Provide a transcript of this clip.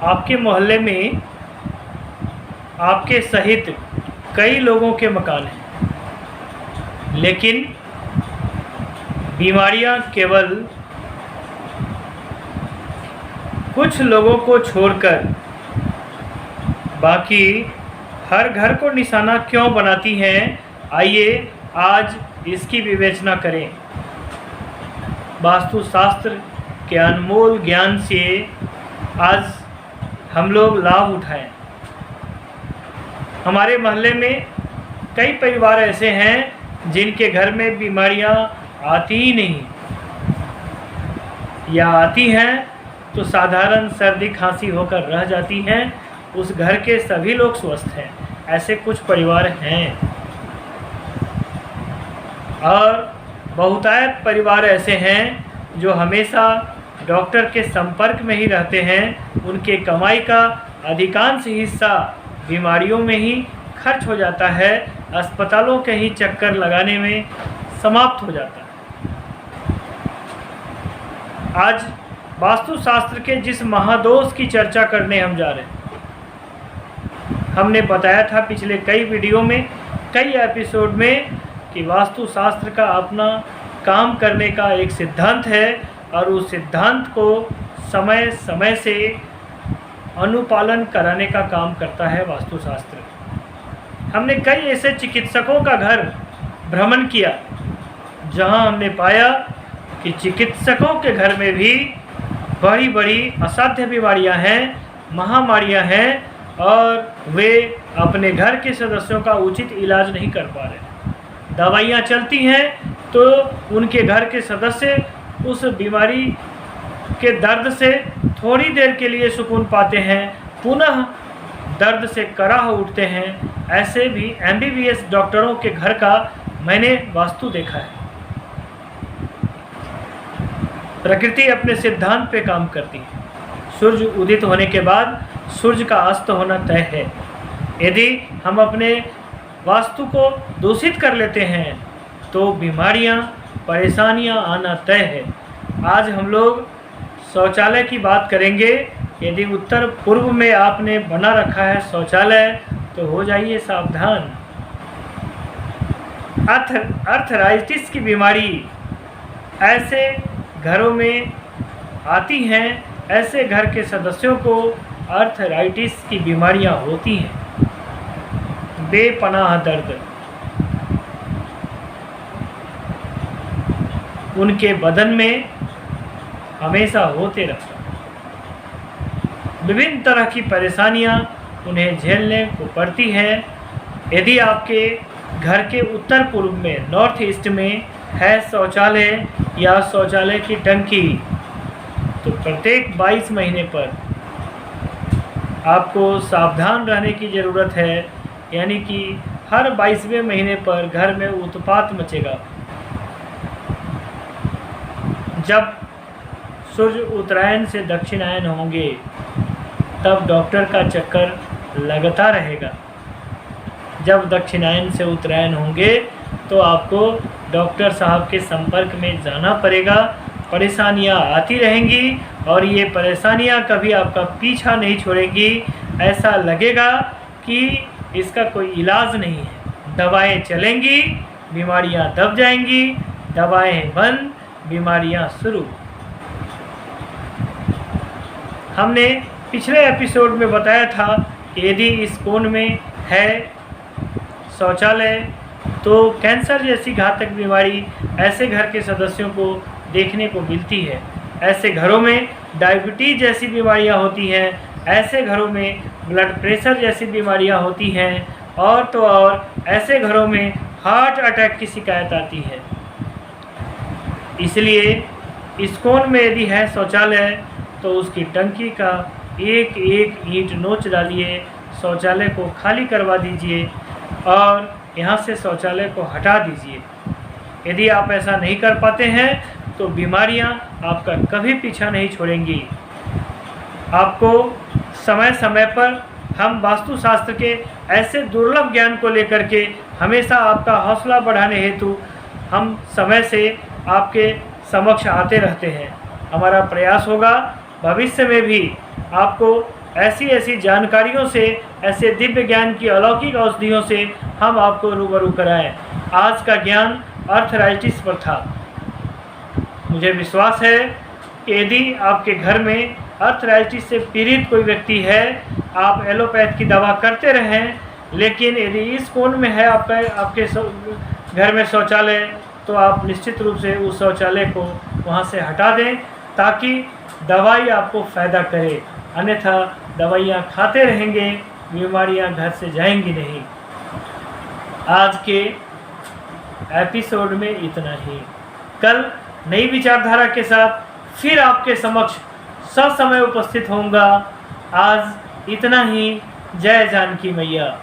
आपके मोहल्ले में आपके सहित कई लोगों के मकान हैं, लेकिन बीमारियां केवल कुछ लोगों को छोड़कर बाकी हर घर को निशाना क्यों बनाती हैं? आइए आज इसकी विवेचना करें। वास्तुशास्त्र के अनमोल ज्ञान से आज हम लोग लाभ उठाएं। हमारे मोहल्ले में कई परिवार ऐसे हैं जिनके घर में बीमारियां आती ही नहीं, या आती हैं तो साधारण सर्दी खांसी होकर रह जाती हैं। उस घर के सभी लोग स्वस्थ हैं। ऐसे कुछ परिवार हैं, और बहुतायत परिवार ऐसे हैं जो हमेशा डॉक्टर के संपर्क में ही रहते हैं। उनके कमाई का अधिकांश हिस्सा बीमारियों में ही खर्च हो जाता है, अस्पतालों के ही चक्कर लगाने में समाप्त हो जाता है। आज वास्तुशास्त्र के जिस महादोष की चर्चा करने हम जा रहे हैं, हमने बताया था पिछले कई वीडियो में, कई एपिसोड में, कि वास्तुशास्त्र का अपना काम करने का एक सिद्धांत है, और उस सिद्धांत को समय समय से अनुपालन कराने का काम करता है वास्तुशास्त्र। हमने कई ऐसे चिकित्सकों का घर भ्रमण किया जहां हमने पाया कि चिकित्सकों के घर में भी बड़ी बड़ी असाध्य बीमारियां हैं, महामारियां हैं, और वे अपने घर के सदस्यों का उचित इलाज नहीं कर पा रहे। दवाइयां चलती हैं तो उनके घर के सदस्य उस बीमारी के दर्द से थोड़ी देर के लिए सुकून पाते हैं, पुनः दर्द से कराह उठते हैं। ऐसे भी MBBS डॉक्टरों के घर का मैंने वास्तु देखा है। प्रकृति अपने सिद्धांत पे काम करती है। सूर्य उदित होने के बाद सूर्य का अस्त होना तय है। यदि हम अपने वास्तु को दूषित कर लेते हैं तो बीमारियां, परेशानियां आना तय है। आज हम लोग शौचालय की बात करेंगे। यदि उत्तर पूर्व में आपने बना रखा है शौचालय तो हो जाइए सावधान। अर्थराइटिस की बीमारी ऐसे घरों में आती हैं, ऐसे घर के सदस्यों को अर्थराइटिस की बीमारियां होती हैं। बेपनाह दर्द उनके बदन में हमेशा होते रहता है। विभिन्न तरह की परेशानियां उन्हें झेलने को पड़ती हैं। यदि आपके घर के उत्तर पूर्व में, नॉर्थ ईस्ट में है शौचालय या शौचालय की टंकी, तो प्रत्येक 22 महीने पर आपको सावधान रहने की ज़रूरत है। यानी कि हर 22वें महीने पर घर में उत्पात मचेगा। जब सूर्य उत्तरायण से दक्षिणायन होंगे तब डॉक्टर का चक्कर लगता रहेगा। जब दक्षिणायन से उत्तरायण होंगे तो आपको डॉक्टर साहब के संपर्क में जाना पड़ेगा। परेशानियां आती रहेंगी और ये परेशानियां कभी आपका पीछा नहीं छोड़ेंगी। ऐसा लगेगा कि इसका कोई इलाज नहीं है। दवाएं चलेंगी, बीमारियां दब जाएंगी, दवाएं बंद, बीमारियां शुरू। हमने पिछले एपिसोड में बताया था कि यदि इस कोण में है शौचालय तो कैंसर जैसी घातक बीमारी ऐसे घर के सदस्यों को देखने को मिलती है। ऐसे घरों में डायबिटीज जैसी बीमारियां होती हैं, ऐसे घरों में ब्लड प्रेशर जैसी बीमारियां होती हैं, और तो और ऐसे घरों में हार्ट अटैक की शिकायत आती है। इसलिए इस कोण में यदि है शौचालय तो उसकी टंकी का एक एक ईंट नोच डालिए, शौचालय को खाली करवा दीजिए और यहाँ से शौचालय को हटा दीजिए। यदि आप ऐसा नहीं कर पाते हैं तो बीमारियाँ आपका कभी पीछा नहीं छोड़ेंगी। आपको समय समय पर हम वास्तुशास्त्र के ऐसे दुर्लभ ज्ञान को लेकर के हमेशा आपका हौसला बढ़ाने हेतु हम समय से आपके समक्ष आते रहते हैं। हमारा प्रयास होगा भविष्य में भी आपको ऐसी ऐसी जानकारियों से, ऐसे दिव्य ज्ञान की अलौकिक औषधियों से हम आपको रूबरू कराएं। आज का ज्ञान अर्थराइटिस पर था। मुझे विश्वास है कि यदि आपके घर में अर्थराइटिस से पीड़ित कोई व्यक्ति है, आप एलोपैथ की दवा करते रहें, लेकिन यदि इस कोण में है आपके घर में शौचालय, तो आप निश्चित रूप से उस शौचालय को वहाँ से हटा दें, ताकि दवाई आपको फ़ायदा करे। अन्यथा दवाइयाँ खाते रहेंगे, बीमारियाँ घर से जाएंगी नहीं। आज के एपिसोड में इतना ही। कल नई विचारधारा के साथ फिर आपके समक्ष सब समय उपस्थित होऊंगा। आज इतना ही। जय जानकी मैया।